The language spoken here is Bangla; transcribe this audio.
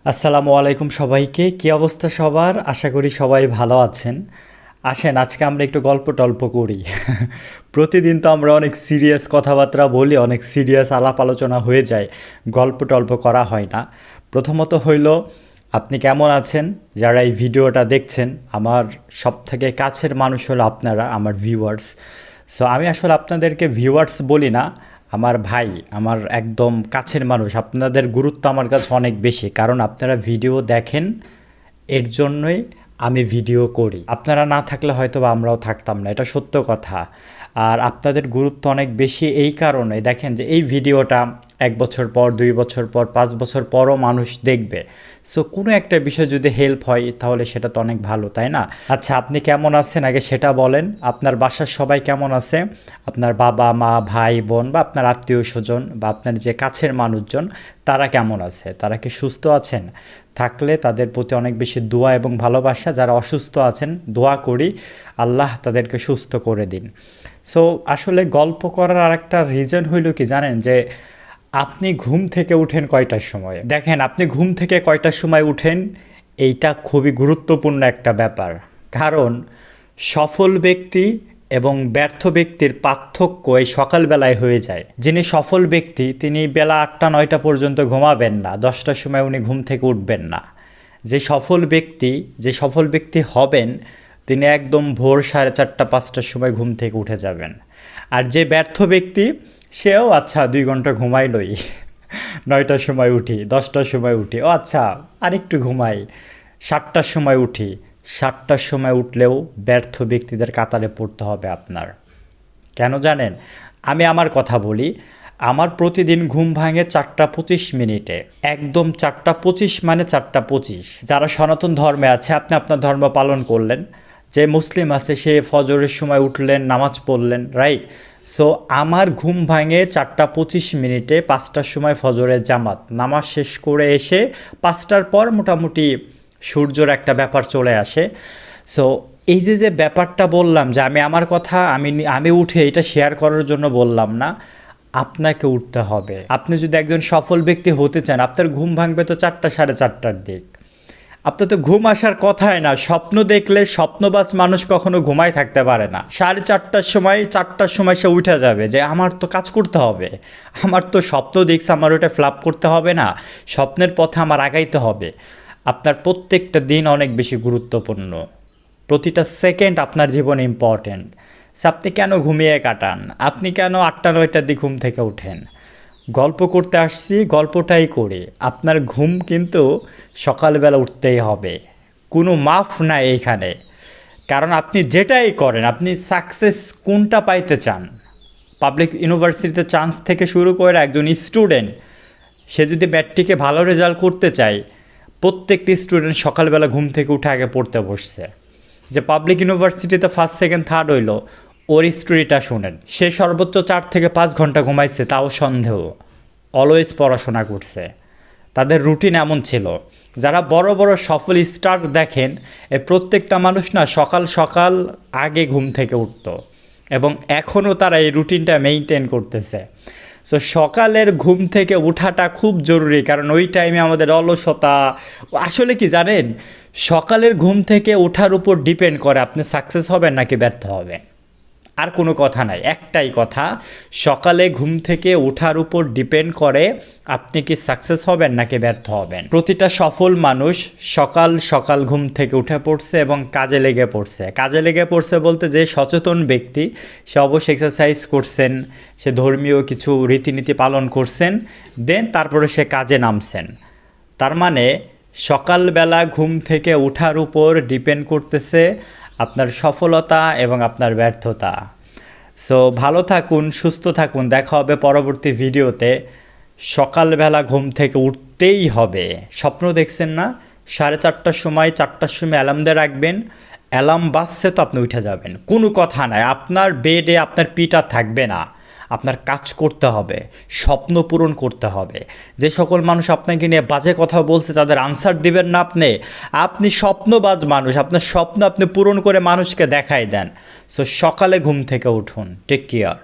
আসসালামু আলাইকুম সবাইকে। কি অবস্থা সবার? আশা করি সবাই ভালো আছেন। আসেন আজকে আমরা একটু গল্প টল্প করি। প্রতিদিন তো আমরা অনেক সিরিয়াস কথাবার্তা বলি, অনেক সিরিয়াস আলাপ আলোচনা হয়ে যায়, গল্প টল্প করা হয় না। প্রথমত হইল আপনি কেমন আছেন? যারা এই ভিডিওটা দেখছেন, আমার সবথেকে কাছের মানুষ হলো আপনারা, আমার ভিউয়ার্স। সো আমি আসলে আপনাদেরকে ভিউয়ার্স বলি না, আমার ভাই, আমার একদম কাছের মানুষ। আপনাদের গুরুত্ব আমার কাছে অনেক বেশি, কারণ আপনারা ভিডিও দেখেন, এর জন্যই আমি ভিডিও করি। আপনারা না থাকলে হয়তো বা আমরাও থাকতাম না, এটা সত্য কথা। আর আপনাদের গুরুত্ব অনেক বেশি এই কারণে, দেখেন যে এই ভিডিওটা 1 বছর পর, 2 বছর পর, 5 বছর পরও মানুষ দেখবে। সো কোনো একটা বিষয় যদি হেল্প হয় তাহলে সেটা তো অনেক ভালো, তাই না? আচ্ছা, আপনি কেমন আছেন আগে সেটা বলেন। আপনার বাসার সবাই কেমন আছে? আপনার বাবা মা ভাই বোন বা আপনার আত্মীয় স্বজন বা আপনার যে কাছের মানুষজন, তারা কেমন আছে? তারা কি সুস্থ আছেন? থাকলে তাদের প্রতি অনেক বেশি দোয়া এবং ভালোবাসা। যারা অসুস্থ আছেন, দোয়া করি আল্লাহ তাদেরকে সুস্থ করে দিন। সো আসলে গল্প করার আরেকটা রিজন হইল কি জানেন, যে আপনি ঘুম থেকে উঠেন কয়টার সময়? দেখেন, আপনি ঘুম থেকে কয়টার সময় উঠেন, এইটা খুবই গুরুত্বপূর্ণ একটা ব্যাপার। কারণ সফল ব্যক্তি এবং ব্যর্থ ব্যক্তির পার্থক্য এই সকালবেলায় হয়ে যায়। যিনি সফল ব্যক্তি তিনি বেলা 8টা 9টা পর্যন্ত ঘুমাবেন না, 10টার সময় উনি ঘুম থেকে উঠবেন না। যে সফল ব্যক্তি হবেন তিনি একদম ভোর 4:30 5টার সময় ঘুম থেকে উঠে যাবেন। আর যে ব্যর্থ ব্যক্তি, সেও আচ্ছা 2 ঘন্টা ঘুমাইলই, 9টার সময় উঠি, 10টার সময় উঠি, ও আচ্ছা আরেকটু ঘুমাই, 7টার সময় উঠি। 7টার সময় উঠলেও ব্যর্থ ব্যক্তিদের কাতারে পড়তে হবে আপনার। কেন জানেন? আমি আমার কথা বলি, আমার প্রতিদিন ঘুম ভাঙে 4টা 25 মিনিটে। একদম 4টা 25 মানে 4টা 25। যারা সনাতন ধর্মে আছে, আপনি আপনার ধর্ম পালন করলেন। যে মুসলিম আছে সে ফজরের সময় উঠলেন, নামাজ পড়লেন, রাইট? সো আমার ঘুম ভাঙে 4টা 25 মিনিটে, 5টার সময় ফজরের জামাত, নামাজ শেষ করে এসে 5টার পর মোটামুটি সূর্যর একটা ব্যাপার চলে আসে। সো এই যে ব্যাপারটা বললাম, যে আমি আমার কথা আমি উঠে এটা শেয়ার করার জন্য বললাম না, আপনাকে উঠতে হবে। আপনি যদি একজন সফল ব্যক্তি হতে চান, আপনার ঘুম ভাঙবে তো 4টা 4:30টার দিক। আপনার তো ঘুম আসার কথাই না। স্বপ্ন দেখলে স্বপ্নবাজ মানুষ কখনো ঘুমায় থাকতে পারে না। 4:30টার সময় সে উঠে যাবে, যে আমার তো কাজ করতে হবে, আমার তো স্বপ্ন দেখছে, আমার ওটা ফ্লাপ করতে হবে না, স্বপ্নের পথে আমার আগাইতে হবে। আপনার প্রত্যেকটা দিন অনেক বেশি গুরুত্বপূর্ণ, প্রতিটা সেকেন্ড আপনার জীবনে ইম্পর্ট্যান্ট। আপনি কেন ঘুমিয়ে কাটান? আপনি কেন 8টা 9টার দিকে ঘুম থেকে উঠেন? গল্প করতে আসছি, গল্পটাই করি। আপনার ঘুম কিন্তু সকালবেলা উঠতেই হবে, কোনো মাফ নাই এইখানে। কারণ আপনি যেটাই করেন, আপনি সাকসেস কোনটা পাইতে চান, পাবলিক ইউনিভার্সিটিতে চান্স থেকে শুরু করে একজন স্টুডেন্ট, সে যদি ম্যাট্রিকে ভালো রেজাল্ট করতে চায়, প্রত্যেকটি স্টুডেন্ট সকালবেলা ঘুম থেকে উঠে আগে পড়তে বসছে। যে পাবলিক ইউনিভার্সিটিতে ফার্স্ট সেকেন্ড থার্ড হইল, ওর স্টোরিটা শুনেন। সে সর্বোচ্চ 4 থেকে 5 ঘন্টা ঘুমাইছে, তাও সন্দেহ। অলওয়েজ পড়াশোনা করছে, তাদের রুটিন এমন ছিল। যারা বড় বড় সফল স্টার দেখেন, এই প্রত্যেকটা মানুষ না সকাল সকাল আগে ঘুম থেকে উঠতো, এবং এখনও তারা এই রুটিনটা মেনটেন করতেছে। সো সকালের ঘুম থেকে ওঠাটা খুব জরুরি, কারণ ওই টাইমে আমাদের অলসতা। আসলে কি জানেন, সকালের ঘুম থেকে ওঠার উপর ডিপেন্ড করে আপনি সাকসেস হবেন নাকি ব্যর্থ হবেন। আর কোনো কথা নাই, একটাই কথা, সকালে ঘুম থেকে ওঠার উপর ডিপেন্ড করে আপনি কি সাকসেস হবেন নাকি ব্যর্থ হবেন। প্রতিটা সফল মানুষ সকাল সকাল ঘুম থেকে উঠে পড়ছে এবং কাজে লেগে পড়ছে। কাজে লেগে পড়ছে বলতে, যে সচেতন ব্যক্তি সে অবশ্যই এক্সারসাইজ করছেন, সে ধর্মীয় কিছু রীতিনীতি পালন করছেন, দেন তারপরে সে কাজে নামছেন। তার মানে সকালবেলা ঘুম থেকে ওঠার উপর ডিপেন্ড করতেছে আপনার সফলতা এবং আপনার ব্যর্থতা। সো ভালো থাকুন, সুস্থ থাকুন, দেখা হবে পরবর্তী ভিডিওতে। সকালবেলা ঘুম থেকে উঠতেই হবে। স্বপ্ন দেখছেন না? 4:30টার সময়, 4টার সময় অ্যালার্ম দিয়ে রাখবেন, অ্যালার্ম বাজছে তো আপনি উঠে যাবেন, কোনো কথা নাই। আপনার বেডে আপনার পিঠ আর থাকবে না, আপনার কাজ করতে হবে, স্বপ্ন পূরণ করতে হবে। যে সকল মানুষ আপনাকে নিয়ে বাজে কথা বলছে তাদের আনসার দিবেন না আপনি। আপনি স্বপ্নবাজ মানুষ, আপনার স্বপ্ন আপনি পূরণ করে মানুষকে দেখাই দেন। সো সকালে ঘুম থেকে উঠুন। Take care.